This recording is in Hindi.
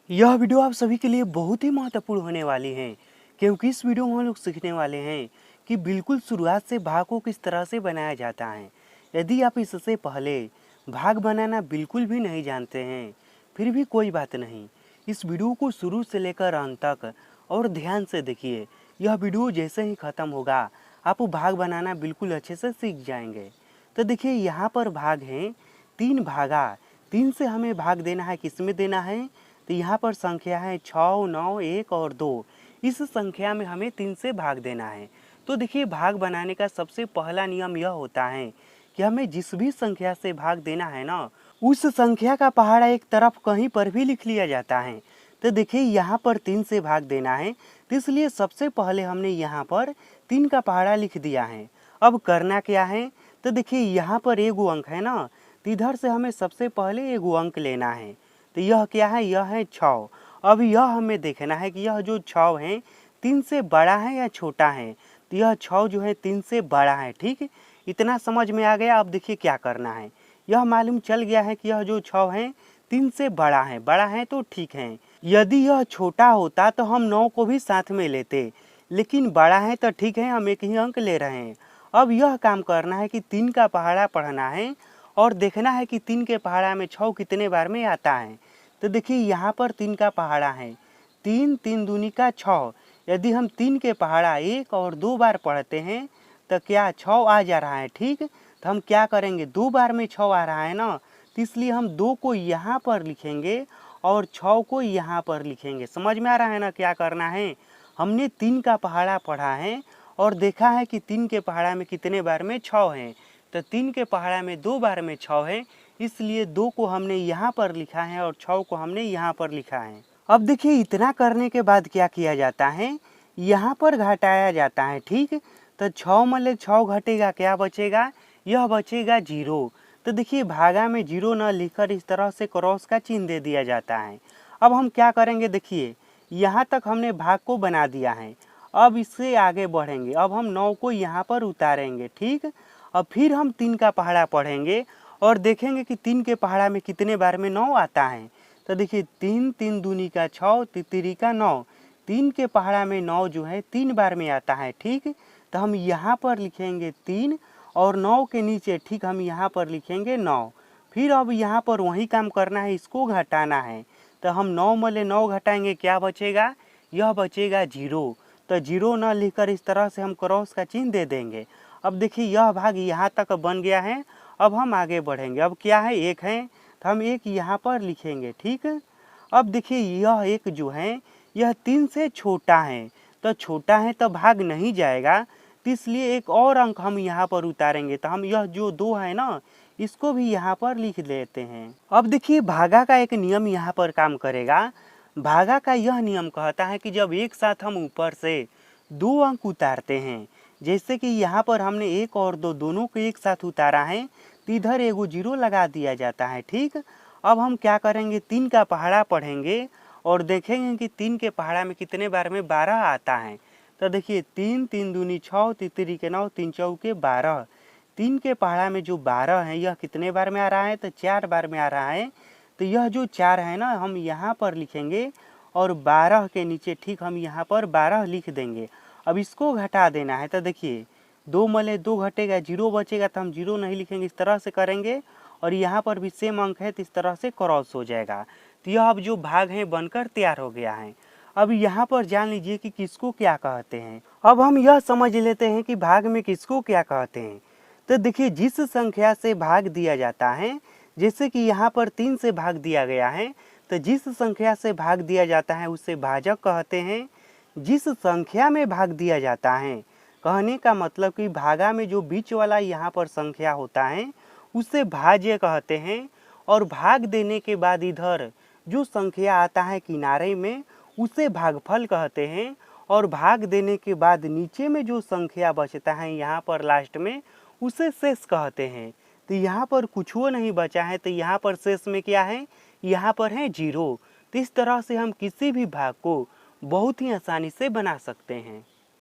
यह वीडियो आप सभी के लिए बहुत ही महत्वपूर्ण होने वाली है, क्योंकि इस वीडियो में हम लोग सीखने वाले हैं कि बिल्कुल शुरुआत से भाग को किस तरह से बनाया जाता है। यदि आप इससे पहले भाग बनाना बिल्कुल भी नहीं जानते हैं, फिर भी कोई बात नहीं, इस वीडियो को शुरू से लेकर अंत तक और ध्यान से देखिए। यह वीडियो जैसे ही ख़त्म होगा आप भाग बनाना बिल्कुल अच्छे से सीख जाएंगे। तो देखिए यहाँ पर भाग हैं 3 भागा। 3 से हमें भाग देना है, किस में देना है? तो यहाँ पर संख्या है 6, 9, 1 और 2। इस संख्या में हमें 3 से भाग देना है। तो देखिए भाग बनाने का सबसे पहला नियम यह होता है कि हमें जिस भी संख्या से भाग देना है ना, उस संख्या का पहाड़ा एक तरफ कहीं पर भी लिख लिया जाता है। तो देखिए यहाँ पर 3 से भाग देना है, तो इसलिए सबसे पहले हमने यहाँ पर 3 का पहाड़ा लिख दिया है। अब करना क्या है? तो देखिए यहाँ पर एगो अंक है ना, तो इधर से हमें सबसे पहले एगो अंक लेना है। तो यह क्या है? यह है 6। अब यह हमें देखना है कि यह जो 6 है 3 से बड़ा है या छोटा है। तो यह 6 जो है 3 से बड़ा है। ठीक, इतना समझ में आ गया। अब देखिए क्या करना है। यह मालूम चल गया है कि यह जो 6 है 3 से बड़ा है। बड़ा है तो ठीक है। यदि यह छोटा होता तो हम 9 को भी साथ में लेते, लेकिन बड़ा है तो ठीक है, हम एक ही अंक ले रहे हैं। अब यह काम करना है कि 3 का पहाड़ा पढ़ना है और देखना है कि 3 के पहाड़ा में 6 कितने बार में आता है। तो देखिए यहाँ पर 3 का पहाड़ा है 3, 3 दूनी का 6। यदि हम 3 के पहाड़ा 1 और 2 बार पढ़ते हैं तो क्या 6 आ जा रहा है। ठीक, तो हम क्या करेंगे, 2 बार में 6 आ रहा है ना, तो इसलिए हम 2 को यहाँ पर लिखेंगे और 6 को यहाँ पर लिखेंगे। समझ में आ रहा है ना क्या करना है? हमने 3 का पहाड़ा पढ़ा है और देखा है कि 3 के पहाड़ा में कितने बार में 6 हैं। तो 3 के पहाड़ा में 2 बार में 6 है, इसलिए 2 को हमने यहाँ पर लिखा है और 6 को हमने यहाँ पर लिखा है। अब देखिए इतना करने के बाद क्या किया जाता है, यहाँ पर घटाया जाता है। ठीक, तो 6 में 6 घटेगा, क्या बचेगा? यह बचेगा 0। तो देखिए भागा में 0 न लिखकर इस तरह से क्रॉस का चिन्ह दे दिया जाता है। अब हम क्या करेंगे, देखिए यहाँ तक हमने भाग को बना दिया है। अब इससे आगे बढ़ेंगे। अब हम 9 को यहाँ पर उतारेंगे। ठीक, अब फिर हम 3 का पहाड़ा पढ़ेंगे और देखेंगे कि 3 के पहाड़ा में कितने बार में 9 आता है। तो देखिए 3, 3 दूनी का 6, तितरी का 9। 3 के पहाड़ा में 9 जो है 3 बार में आता है। ठीक, तो हम यहाँ पर लिखेंगे 3 और 9 के नीचे ठीक हम यहाँ पर लिखेंगे 9। फिर अब यहाँ पर वही काम करना है, इसको घटाना है। तो हम 9 में 9 घटाएंगे, क्या बचेगा? यह बचेगा 0। तो 0 न लिखकर इस तरह से हम क्रॉस का चिन्ह दे देंगे। अब देखिए यह भाग यहाँ तक बन गया है। अब हम आगे बढ़ेंगे। अब क्या है? 1 है, तो हम 1 यहाँ पर लिखेंगे। ठीक, अब देखिए यह 1 जो है यह 3 से छोटा है, तो छोटा है तो भाग नहीं जाएगा, तो इसलिए एक और अंक हम यहाँ पर उतारेंगे। तो हम यह जो 2 है ना, इसको भी यहाँ पर लिख लेते हैं। अब देखिए भागा का एक नियम यहाँ पर काम करेगा। भागा का यह नियम कहता है कि जब एक साथ हम ऊपर से 2 अंक उतारते हैं, जैसे कि यहाँ पर हमने 1 और 2 दोनों को एक साथ उतारा है, तो इधर एगो 0 लगा दिया जाता है। ठीक, अब हम क्या करेंगे, 3 का पहाड़ा पढ़ेंगे और देखेंगे कि 3 के पहाड़ा में कितने बार में 12 आता है। तो देखिए 3, 3 दूनी 6, तितरी के 9, 3 चौके 12। 3 के पहाड़ा में जो 12 है यह कितने बार में आ रहा है? तो 4 बार में आ रहा है। तो यह जो 4 है ना, हम यहाँ पर लिखेंगे और 12 के नीचे ठीक हम यहाँ पर 12 लिख देंगे। अब इसको घटा देना है। तो देखिए 2 में 2 घटेगा, 0 बचेगा, तो हम 0 नहीं लिखेंगे, इस तरह से करेंगे और यहाँ पर भी सेम अंक है, तो इस तरह से क्रॉस हो जाएगा। तो यह अब जो भाग है बनकर तैयार हो गया है। अब यहाँ पर जान लीजिए कि किसको क्या कहते हैं। अब हम यह समझ लेते हैं कि भाग में किसको क्या कहते हैं। तो देखिए जिस संख्या से भाग दिया जाता है, जैसे कि यहाँ पर 3 से भाग दिया गया है, तो जिस संख्या से भाग दिया जाता है उसे भाजक कहते हैं। जिस संख्या में भाग दिया जाता है, कहने का मतलब कि भागा में जो बीच वाला यहाँ पर संख्या होता है उसे भाज्य कहते हैं। और भाग देने के बाद इधर जो संख्या आता है किनारे में उसे भागफल कहते हैं। और भाग देने के बाद नीचे में जो संख्या बचता है यहाँ पर लास्ट में उसे शेष कहते हैं। तो यहाँ पर कुछ वो नहीं बचा है, तो यहाँ पर शेष में क्या है? यहाँ पर है 0। तो इस तरह से हम किसी भी भाग को बहुत ही आसानी से बना सकते हैं।